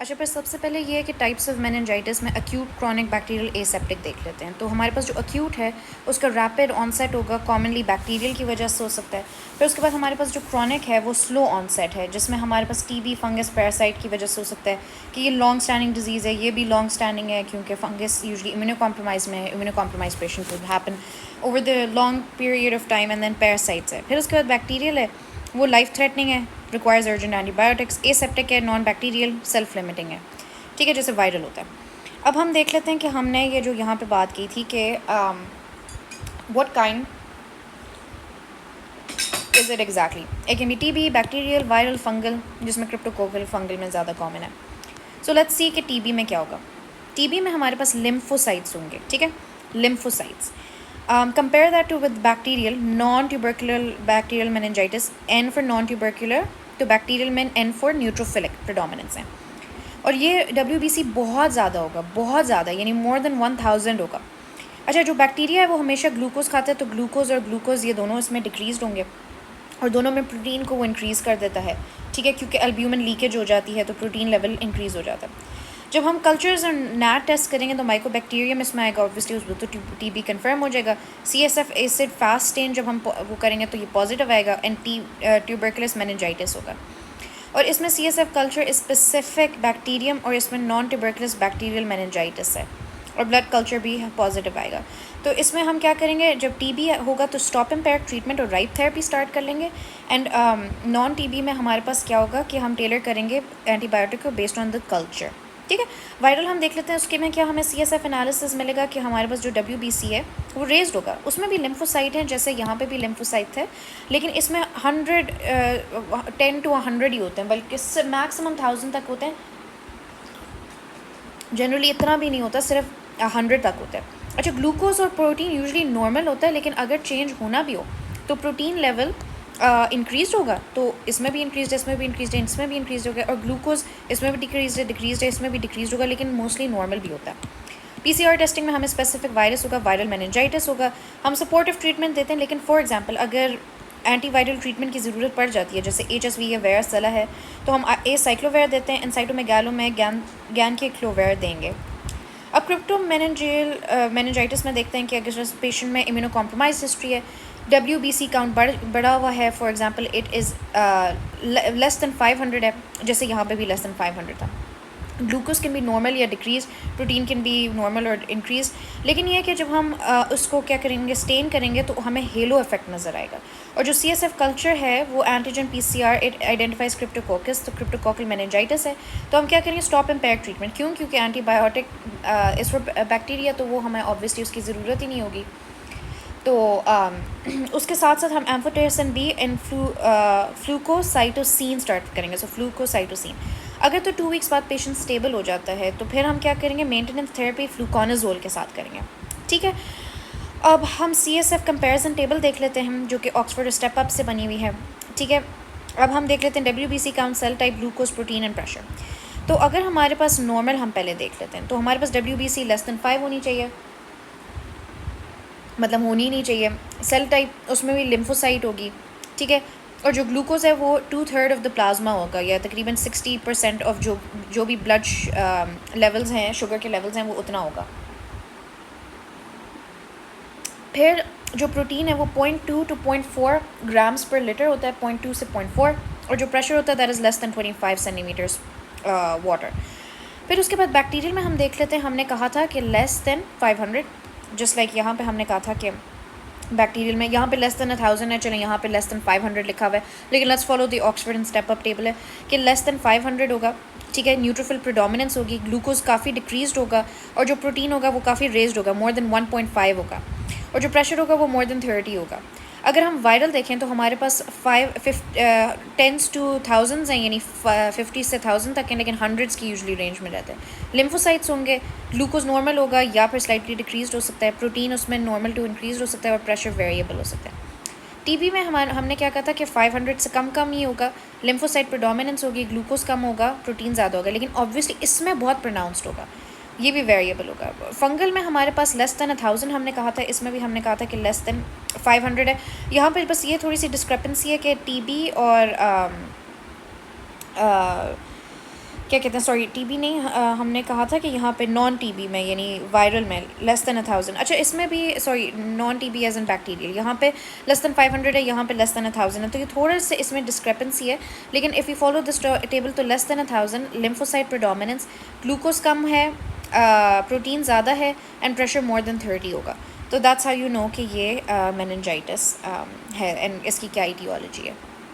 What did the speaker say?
अच्छा, पर सबसे पहले ये है कि टाइप्स ऑफ मेनिंजाइटिस में अक्यूट क्रॉनिक बैक्टीरियल एसेप्टिक देख लेते हैं। तो हमारे पास जो अक्यूट है उसका रैपिड ऑनसेट होगा, कॉमनली बैक्टीरियल की वजह से हो सकता है। फिर उसके बाद हमारे पास जो क्रॉनिक है वो स्लो ऑनसेट है, जिसमें हमारे पास टीबी, फंगस, पैरासाइट की वजह से हो सकता है कि ये लॉन्ग स्टैंडिंग डिजीज़ है। ये भी लॉन्ग स्टैंडिंग है क्योंकि फंगस यूजली इम्यूनो कॉम्प्रोमाइज़ में है। Immuno compromise patient would happen over the long period of time. And then parasites है। फिर उसके बाद बैक्टीरियल है, वो लाइफ थ्रेटनिंग है, रिक्वायर्स अर्जेंट एंटीबायोटिक्स। एसेप्टिक है, नॉन बैक्टीरियल, सेल्फ लिमिटिंग है। ठीक है, जैसे वायरल होता है। अब हम देख लेते हैं कि हमने ये जो यहाँ पे बात की थी कि what kind is it exactly. एक can be TB, bacterial, viral, fungal, जिसमें क्रिप्टोकोकल फंगल में ज़्यादा कॉमन है। सो लेट्स सी कि टीबी में क्या होगा। टीबी में हमारे पास लिम्फोसाइट्स होंगे। ठीक है, lymphocytes. Compare that to with bacterial, non tubercular bacterial meningitis, N for non tubercular, तो बैक्टीरियल में एन फॉर न्यूट्रोफिलिक प्रेडोमिनेंस है। और ये WBC बहुत ज़्यादा होगा, बहुत ज़्यादा, यानी मोर देन 1000 होगा। अच्छा, जो बैक्टीरिया है वो हमेशा ग्लूकोज खाता है, तो ग्लूकोज और ग्लूकोज ये दोनों इसमें डिक्रीज होंगे और दोनों में प्रोटीन को वो इंक्रीज़ कर देता है। ठीक है, क्योंकि एल्ब्यूमिन लीकेज हो जाती है तो प्रोटीन लेवल इंक्रीज़ हो जाता है। जब हम कल्चर्स और नैट टेस्ट करेंगे तो माइकोबैक्टीरियम इसमें आएगा, ऑब्वियसली उसमें तो टीबी कन्फर्म हो जाएगा। CSF एसिड फास्ट स्टेन जब हम वो करेंगे तो ये पॉजिटिव आएगा एंड ट्यूबरकुलस मेनिंजाइटिस होगा। और इसमें CSF कल्चर स्पेसिफिक बैक्टीरियम और इसमें नॉन ट्यूबरकुलस बैक्टीरियल मेनिंजाइटिस है और ब्लड कल्चर भी पॉजिटिव आएगा। तो इसमें हम क्या करेंगे, जब टीबी होगा तो स्टॉप एम्पायर ट्रीटमेंट और राइट थेरेपी स्टार्ट कर लेंगे। एंड नॉन टीबी में हमारे पास क्या होगा कि हम टेलर करेंगे एंटीबायोटिक को बेस्ड ऑन द कल्चर। ठीक है, वायरल हम देख लेते हैं। उसके में क्या हमें CSF एनालिसिस मिलेगा कि हमारे पास जो WBC है वो रेज्ड होगा। उसमें भी लिम्फोसाइट है, जैसे यहाँ पे भी लिम्फोसाइट है, लेकिन इसमें 10 to 100 ही होते हैं, बल्कि मैक्सिमम 1000 तक होते हैं। जनरली इतना भी नहीं होता, सिर्फ 100 तक होता है। अच्छा, ग्लूकोज और प्रोटीन यूजुअली नॉर्मल होता है, लेकिन अगर चेंज होना भी हो तो प्रोटीन लेवल इंक्रीज होगा, तो इसमें भी इंक्रीज है, इसमें भी इंक्रीज है, इसमें भी इंक्रीज होगा। और ग्लूकोज इसमें भी डिक्रीज है, इसमें भी डिक्रीज होगा, लेकिन मोस्टली नॉर्मल भी होता है। PCR टेस्टिंग में हमें स्पेसिफिक वायरस होगा, वायरल मेनिंजाइटिस होगा। हम सपोर्टिव ट्रीटमेंट देते हैं, लेकिन फॉर एग्जांपल अगर एंटीवायरल ट्रीटमेंट की ज़रूरत पड़ जाती है, जैसे HSV या वेरासेला है, तो हम एसाइक्लोवेयर देते हैं, एनसाइटोमेगालो में गैन के क्लोवेयर देंगे। अब क्रिप्टो मेनिंजाइटिस में देखते हैं कि अगर पेशेंट में इम्यूनो कॉम्प्रोमाइज हिस्ट्री है, WBC काउंट बढ़ा हुआ है, for example it is less then 500 है, जैसे यहाँ पे भी लेस दैन 500 था। ग्लूकोज कैन बी नॉर्मल या decrease, protein can be normal और इंक्रीज। लेकिन ये है कि जब हम उसको क्या करेंगे, स्टेन करेंगे, तो हमें हेलो इफेक्ट नज़र आएगा। और जो CSF कल्चर है वो antigen PCR it identifies Cryptococcus, तो क्रिप्टोकोकल मेनिंजाइटिस है। तो हम क्या करेंगे, स्टॉप एम्पायर ट्रीटमेंट। क्यों? क्योंकि एंटीबायोटिक इस फॉर बैक्टीरिया, तो वो हमें ऑब्वियसली उसकी ज़रूरत ही नहीं होगी। तो उसके साथ साथ हम एम्फोटेरिसिन B एंड फ्लूकोसाइटोसिन स्टार्ट करेंगे। सो फ्लूकोसाइटोसिन अगर तो 2 वीक्स बाद पेशेंट स्टेबल हो जाता है तो फिर हम क्या करेंगे, मेंटेनेंस थेरेपी फ्लूकोनाजोल के साथ करेंगे। ठीक है, अब हम CSF कंपैरिजन टेबल देख लेते हैं, जो कि ऑक्सफोर्ड स्टेप अप से बनी हुई है। ठीक है, अब हम देख लेते हैं WBC count, cell type, glucose, protein and pressure. तो अगर हमारे पास नॉर्मल, हम पहले देख लेते हैं, तो हमारे पास WBC लेस दैन 5 होनी चाहिए, मतलब होनी नहीं चाहिए। सेल टाइप उसमें भी लिम्फोसाइट होगी। ठीक है, और जो ग्लूकोज है वो 2/3 ऑफ द प्लाज्मा होगा, या तकरीबन 60% ऑफ जो भी ब्लड लेवल्स हैं, शुगर के लेवल्स हैं, वो उतना होगा। फिर जो प्रोटीन है वो 0.2 to 0.4 ग्राम्स पर लीटर होता है, 0.2 से 0.4। और जो प्रेशर होता है that is less than 25 centimetres water. फिर उसके बाद बैक्टीरियल में हम देख लेते हैं, हमने कहा था कि लेस दैन 500, जस्ट लाइक यहाँ पे हमने कहा था कि बैक्टीरियल में यहाँ पे लेस दैन 1000 है, चलें यहाँ पे लेस दैन 500 लिखा हुआ है, लेकिन let's follow the Oxford and step up table है कि लेस दैन 500 होगा। ठीक है, न्यूट्रोफिल प्रेडोमिनेंस होगी, ग्लूकोज काफ़ी डिक्रीज्ड होगा, और जो प्रोटीन होगा वो काफ़ी रेज्ड होगा, मोर देन 1.5 होगा, और जो प्रेशर होगा वो मोर देन 30 होगा। अगर हम वायरल देखें तो हमारे पास 10s to 1000s हैं, यानी 50 से 1000 तक हैं, लेकिन हंड्रेड्स की यूजुअली रेंज में रहते हैं। लिम्फोसाइट्स होंगे, ग्लूकोज नॉर्मल होगा या फिर स्लाइटली डिक्रीज हो सकता है, प्रोटीन उसमें नॉर्मल टू इंक्रीज हो सकता है, और प्रेशर वेरिएबल हो सकता है। टीबी में हमने क्या कहा था कि 500 से कम ही होगा, लिम्फोसाइट प्रेडोमिनेंस होगी, ग्लूकोज कम होगा, प्रोटीन ज़्यादा होगा, लेकिन ऑब्वियसली इसमें बहुत प्रोनाउंस्ड होगा, ये भी वेरिएबल होगा। फंगल में हमारे पास लेस दैन 1000 हमने कहा था, इसमें भी हमने कहा था कि लेस दैन 500 है। यहाँ पर बस ये थोड़ी सी डिस्क्रिपेंसी है कि टीबी और क्या कहते हैं, सॉरी टीबी नहीं, हमने कहा था कि यहाँ पे नॉन टीबी में यानी वायरल में लेस दैन 1000, अच्छा इसमें भी sorry non TB as an bacterial, यहाँ पे लेस दैन 500 है, यहाँ पे लेस दैन 1000 है, तो ये थोड़ा से इसमें डिस्क्रिपेंसी है। लेकिन if you follow this table तो लेस दैन 1000 लिम्फोसाइट प्रोडोमिनेंस, ग्लूकोज कम है, प्रोटीन ज़्यादा है, एंड प्रेशर मोर देन 30 होगा। तो दैट्स हाउ यू नो कि ये मेनिंजाइटिस है एंड इसकी क्या ईटियोलॉजी है।